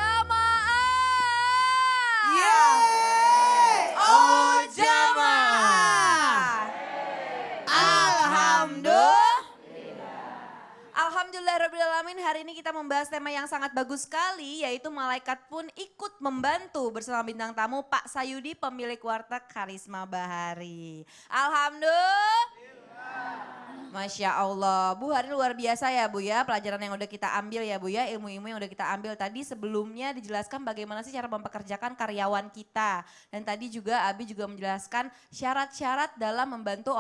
Jamaah. Yeay! Oh jamaah. Alhamdulillahirrahmanirrahim. Hari ini kita membahas tema yang sangat bagus sekali, yaitu malaikat pun ikut membantu bersama bintang tamu Pak Sayudi, pemilik warteg Karisma Bahari. Alhamdulillah. Masya Allah, Bu, hari ini luar biasa ya Bu ya, pelajaran yang udah kita ambil ya Bu ya, ilmu-ilmu yang udah kita ambil tadi. Sebelumnya dijelaskan bagaimana sih cara mempekerjakan karyawan kita. Dan tadi juga Abi juga menjelaskan syarat-syarat dalam membantu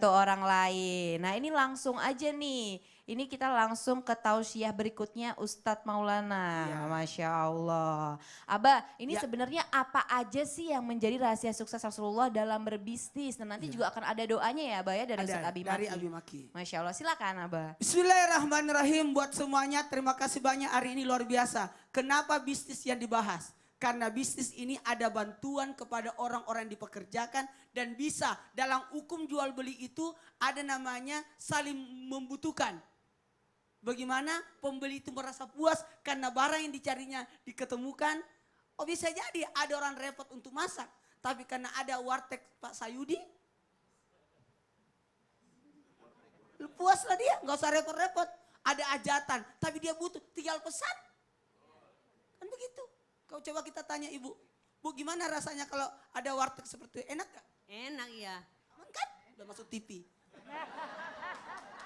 orang lain. Nah ini langsung aja nih, ini kita langsung ke tausiah berikutnya Ustadz Maulana. Ya. Masya Allah. Abah, ini Ya. sebenarnya apa aja sih yang menjadi rahasia sukses Rasulullah dalam berbisnis? Dan nanti juga akan ada doanya ya Abah ya dari Ustadz Abi Maki. Dari Abi Maki. Masya Allah, silakan Abah. Bismillahirrahmanirrahim buat semuanya. Terima kasih banyak, hari ini luar biasa. Kenapa bisnis yang dibahas? Karena bisnis ini ada bantuan kepada orang-orang yang dipekerjakan dan bisa dalam hukum jual beli itu ada namanya saling membutuhkan. Bagaimana pembeli itu merasa puas karena barang yang dicarinya diketemukan. Oh bisa jadi ada orang repot untuk masak, tapi karena ada warteg Pak Sayudi, puaslah dia, nggak usah repot-repot. Ada hajatan, tapi dia butuh, tinggal pesan. Kan begitu. Kau coba kita tanya ibu, Bu gimana rasanya kalau ada warteg seperti itu? Enak gak? Enak ya. Aman kan? Udah masuk TV.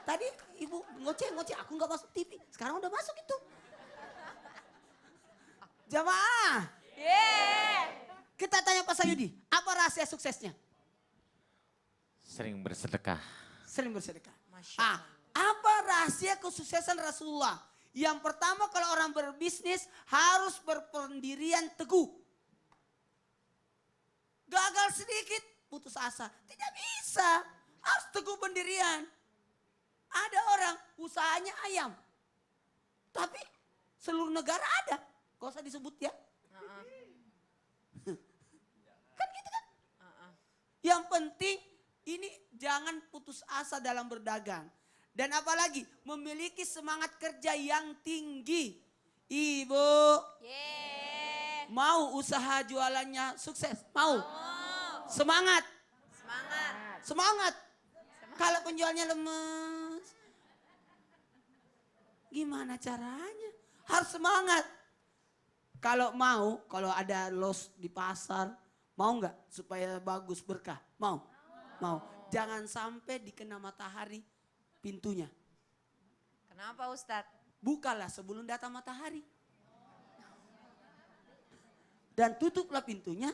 Tadi ibu ngoceh, aku nggak masuk TV. Sekarang udah masuk itu. Jamaah. Kita tanya Pak Sayudi, apa rahasia suksesnya? Sering bersedekah. Sering bersedekah. Masya Allah. Apa rahasia kesuksesan Rasulullah? Yang pertama, kalau orang berbisnis harus berpendirian teguh. Gagal sedikit, putus asa. Tidak bisa, harus teguh pendirian. Ada orang usahanya ayam, tapi seluruh negara ada. Gak usah disebut ya. Kan gitu kan. Yang penting ini jangan putus asa dalam berdagang. Dan apalagi memiliki semangat kerja yang tinggi. Ibu, mau usaha jualannya sukses? Mau? Semangat. Semangat. Kalau penjualnya lemes, gimana caranya? Harus semangat. Kalau mau, kalau ada los di pasar, mau nggak supaya bagus berkah? Mau? Mau. Jangan sampai dikena matahari pintunya. Kenapa Ustadz? Bukalah sebelum datang matahari. Dan tutuplah pintunya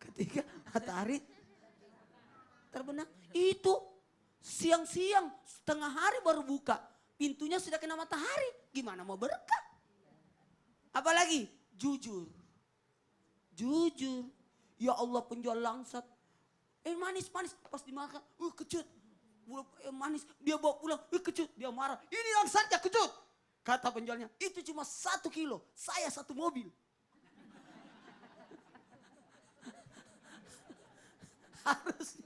ketika matahari terbenam. Itu siang-siang setengah hari baru buka. Pintunya sudah kena matahari. Gimana mau berkah? Apalagi jujur. Jujur. Ya Allah penjual langsat. Manis pas dimakan. Kecut. Manis, dia bawa pulang, kecut, dia marah. Ini langsatnya kecut. Kata penjualnya, itu cuma 1 kilo, saya 1 mobil. Harus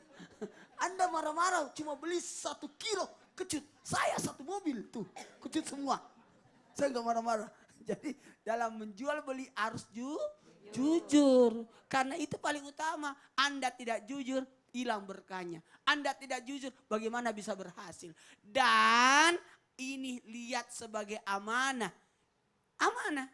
Anda marah-marah cuma beli 1 kilo kecut, saya 1 mobil tuh, kecut semua. Saya nggak marah-marah. Jadi dalam menjual beli harus jujur. Karena itu paling utama. Anda tidak jujur, hilang berkahnya. Anda tidak jujur, bagaimana bisa berhasil? Dan ini lihat sebagai amanah. Amanah.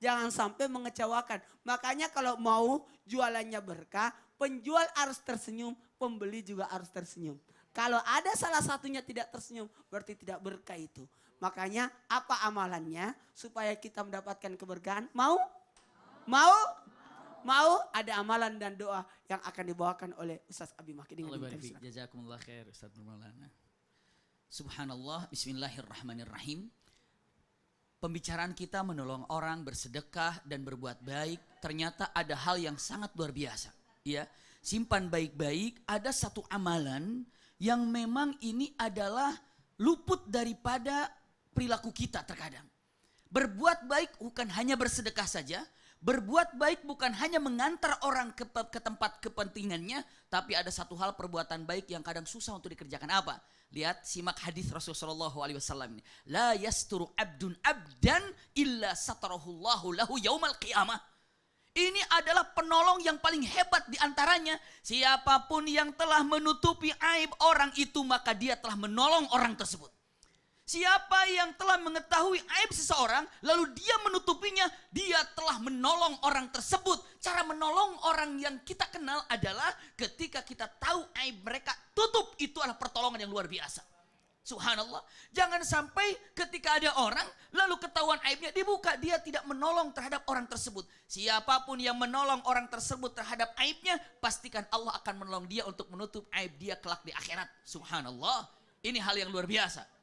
Jangan sampai mengecewakan. Makanya kalau mau jualannya berkah, penjual harus tersenyum, pembeli juga harus tersenyum. Kalau ada salah satunya tidak tersenyum, berarti tidak berkah itu. Makanya apa amalannya supaya kita mendapatkan keberkahan? Mau? Mau? Mau? Ada amalan dan doa yang akan dibawakan oleh Ustaz Abi Maki. Allah barik fiik. Jazakumullah khair Ustaz Maulana. Subhanallah, bismillahirrahmanirrahim. Pembicaraan kita menolong orang bersedekah dan berbuat baik, ternyata ada hal yang sangat luar biasa. Ya, simpan baik-baik, ada satu amalan yang memang ini adalah luput daripada perilaku kita terkadang. Berbuat baik bukan hanya bersedekah saja, Berbuat baik bukan hanya mengantar orang ke tempat kepentingannya, tapi ada satu hal perbuatan baik yang kadang susah untuk dikerjakan. Apa? Lihat, simak hadis Rasulullah SAW ini. La yasturu abdun abdan illa satarahullahu lahu yaumal qiyamah. Ini adalah penolong yang paling hebat di antaranya. Siapapun yang telah menutupi aib orang itu, maka dia telah menolong orang tersebut. Siapa yang telah mengetahui aib seseorang, lalu dia menutupinya, dia telah menolong orang tersebut. Cara menolong orang yang kita kenal adalah ketika kita tahu aib mereka, tutup. Itu adalah pertolongan yang luar biasa. Subhanallah. Jangan sampai ketika ada orang, lalu ketahuan aibnya, dibuka. Dia tidak menolong terhadap orang tersebut. Siapapun yang menolong orang tersebut terhadap aibnya, pastikan Allah akan menolong dia untuk menutup aib dia kelak di akhirat. Subhanallah. Ini hal yang luar biasa.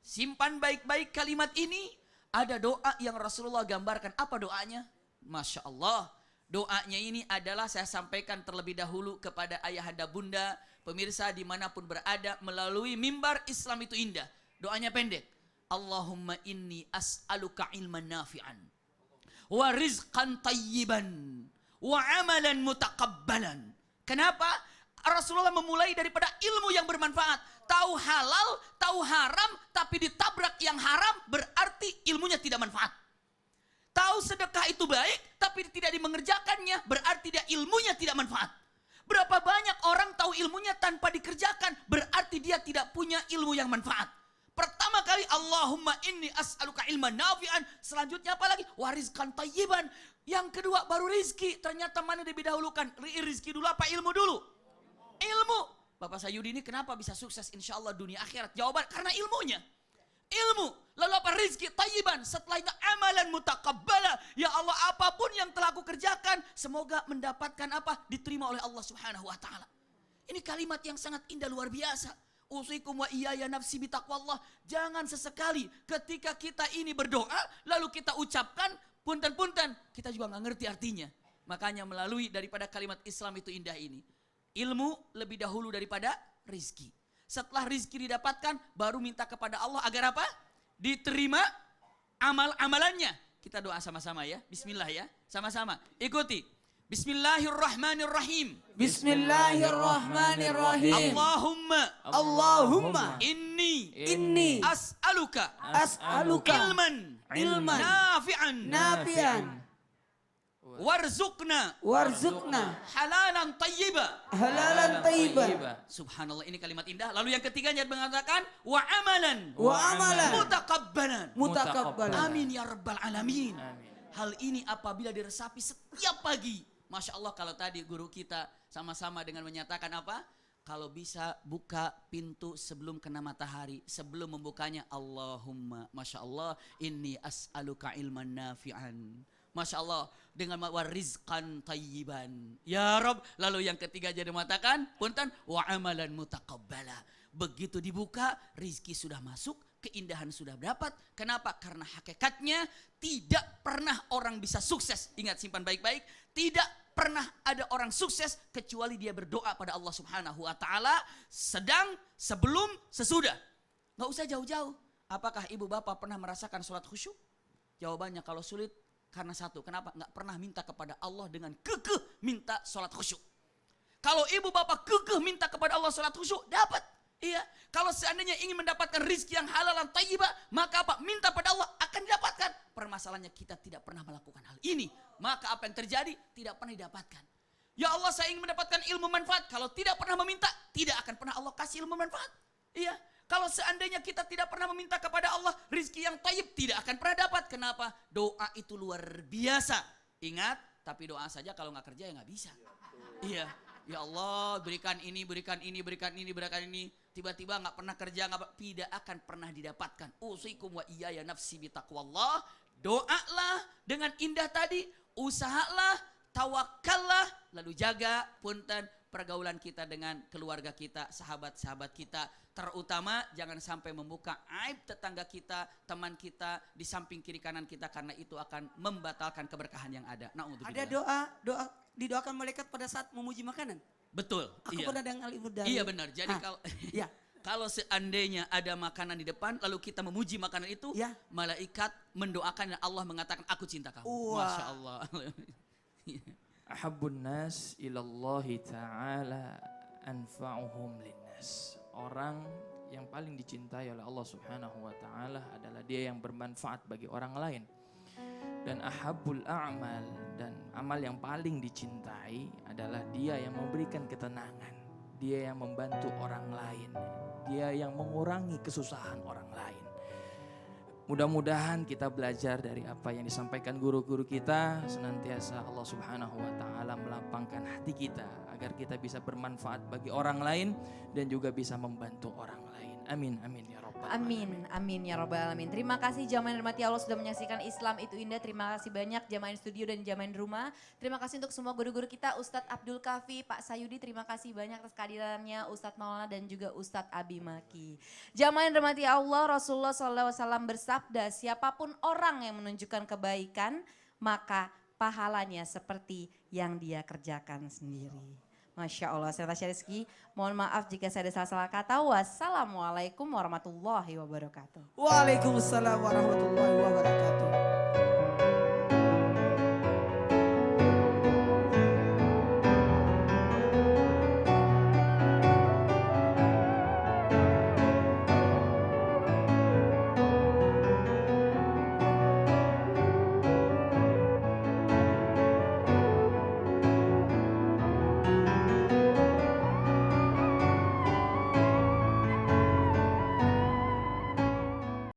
Simpan baik-baik kalimat ini. Ada doa yang Rasulullah gambarkan. Apa doanya? Masya Allah. Doanya ini adalah saya sampaikan terlebih dahulu kepada ayahanda bunda. Pemirsa dimanapun berada melalui mimbar Islam itu indah. Doanya pendek. Allahumma inni as'aluka ilman nafi'an. Wa rizqan tayyiban. Wa amalan mutakabbalan. Kenapa? Rasulullah memulai daripada ilmu yang bermanfaat. Tahu halal, tahu haram, tapi ditabrak yang haram berarti ilmunya tidak manfaat. Tahu sedekah itu baik, tapi tidak dimengerjakannya berarti dia ilmunya tidak manfaat. Berapa banyak orang tahu ilmunya tanpa dikerjakan, berarti dia tidak punya ilmu yang manfaat. Pertama kali Allahumma inni as'aluka ilman nafi'an. Selanjutnya apa lagi? Warizkan tayyiban. Yang kedua baru rizki. Ternyata mana lebih dahulukan? Rizki dulu apa ilmu dulu? Ilmu. Bapak Sayudi ini kenapa bisa sukses insya Allah dunia akhirat? Jawaban karena ilmunya. Ilmu. Lalu apa? Rizki tayyiban. Setelah itu amalan mutakabbala. Ya Allah, apapun yang telah aku kerjakan, semoga mendapatkan apa? Diterima oleh Allah Subhanahu wa ta'ala. Ini kalimat yang sangat indah luar biasa. Usikum wa iyaya nafsi bitaqwallah. Jangan sesekali ketika kita ini berdoa, lalu kita ucapkan punten-punten, kita juga nggak ngerti artinya. Makanya melalui daripada kalimat Islam itu indah ini. Ilmu lebih dahulu daripada rizki. Setelah rizki didapatkan, baru minta kepada Allah agar apa? Diterima amalannya. Kita doa sama-sama ya. Bismillah ya. Sama-sama. Ikuti. Bismillahirrahmanirrahim. Bismillahirrahmanirrahim. Allahumma inni as'aluka ilman nafi'an warzuqna halalan tayyiba. Subhanallah, ini kalimat indah. Lalu yang ketiganya mengatakan wa amalan mutakabbalan. Amin ya rabbal alamin. Hal ini apabila diresapi setiap pagi. Masya Allah, kalau tadi guru kita sama-sama dengan menyatakan apa? Kalau bisa buka pintu sebelum kena matahari, sebelum membukanya Allahumma, Masya Allah, inni as'aluka ilman nafi'an. Masya Allah, dengan warizqan tayyiban. Ya Rob, lalu yang ketiga jadi mengatakan, punten, wa amalan mutaqabbala. Begitu dibuka, rizki sudah masuk, keindahan sudah dapat. Kenapa? Karena hakikatnya tidak pernah orang bisa sukses. Ingat, simpan baik-baik. Tidak pernah ada orang sukses kecuali dia berdoa pada Allah Subhanahu wa ta'ala sedang, sebelum, sesudah. Gak usah jauh-jauh. Apakah ibu bapak pernah merasakan sholat khusyuk? Jawabannya kalau sulit, karena satu, kenapa? Nggak pernah minta kepada Allah dengan kekeh minta sholat khusyuk. Kalau ibu bapak kekeh minta kepada Allah sholat khusyuk, dapat. Iya. Kalau seandainya ingin mendapatkan rizki yang halal dan tayyibah, maka apa? Minta pada Allah akan didapatkan. Permasalahannya kita tidak pernah melakukan hal ini. Maka apa yang terjadi? Tidak pernah didapatkan. Ya Allah, saya ingin mendapatkan ilmu manfaat. Kalau tidak pernah meminta, tidak akan pernah Allah kasih ilmu manfaat. Iya. Kalau seandainya kita tidak pernah meminta kepada Allah rizki yang tayyib, tidak akan pernah dapat. Kenapa? Doa itu luar biasa. Ingat, tapi doa saja kalau nggak kerja ya nggak bisa. Iya, ya Allah berikan ini, berikan ini, berikan ini, berikan ini. Tiba-tiba nggak pernah kerja, tidak akan pernah didapatkan. Usikum wa iyaya nafsi bitaqwallah. Doalah dengan indah tadi, usahalah, tawakallah, lalu jaga punten pergaulan kita dengan keluarga kita, sahabat-sahabat kita. Terutama jangan sampai membuka aib tetangga kita, teman kita di samping kiri kanan kita, karena itu akan membatalkan keberkahan yang ada. Ada doa didoakan malaikat pada saat memuji makanan. Betul. Aku iya. pernah dengar ibu dari. Iya benar. Jadi kalau ya, Kalau seandainya ada makanan di depan, lalu kita memuji makanan itu, Ya. malaikat mendoakan dan Allah mengatakan, aku cinta kamu. Wah. Masya Allah. Ahabbun nas ilallahi ta'ala anfa'uhum linnas. Orang yang paling dicintai oleh Allah Subhanahu wa taala adalah dia yang bermanfaat bagi orang lain. Dan ahabbul a'mal, dan amal yang paling dicintai adalah dia yang memberikan ketenangan, dia yang membantu orang lain, dia yang mengurangi kesusahan orang lain. Mudah-mudahan kita belajar dari apa yang disampaikan guru-guru kita, senantiasa Allah Subhanahu wa taala melapangkan hati kita agar kita bisa bermanfaat bagi orang lain dan juga bisa membantu orang lain. Amin amin ya rabbal alamin. Amin, amin ya robbal alamin. Terima kasih jamaah yang dirahmati Allah sudah menyaksikan Islam itu indah. Terima kasih banyak jamaah di studio dan jamaah di rumah. Terima kasih untuk semua guru-guru kita, Ustadz Abdul Kafi, Pak Sayudi. Terima kasih banyak atas kehadirannya, Ustadz Maulana dan juga Ustadz Abi Maki. Jamaah yang dirahmati Allah, Rasulullah SAW bersabda, siapapun orang yang menunjukkan kebaikan, maka pahalanya seperti yang dia kerjakan sendiri. Masya Allah, saya Tasya Rizky. Mohon maaf jika saya ada salah-salah kata. Wassalamualaikum warahmatullahi wabarakatuh. Waalaikumsalam warahmatullahi wabarakatuh.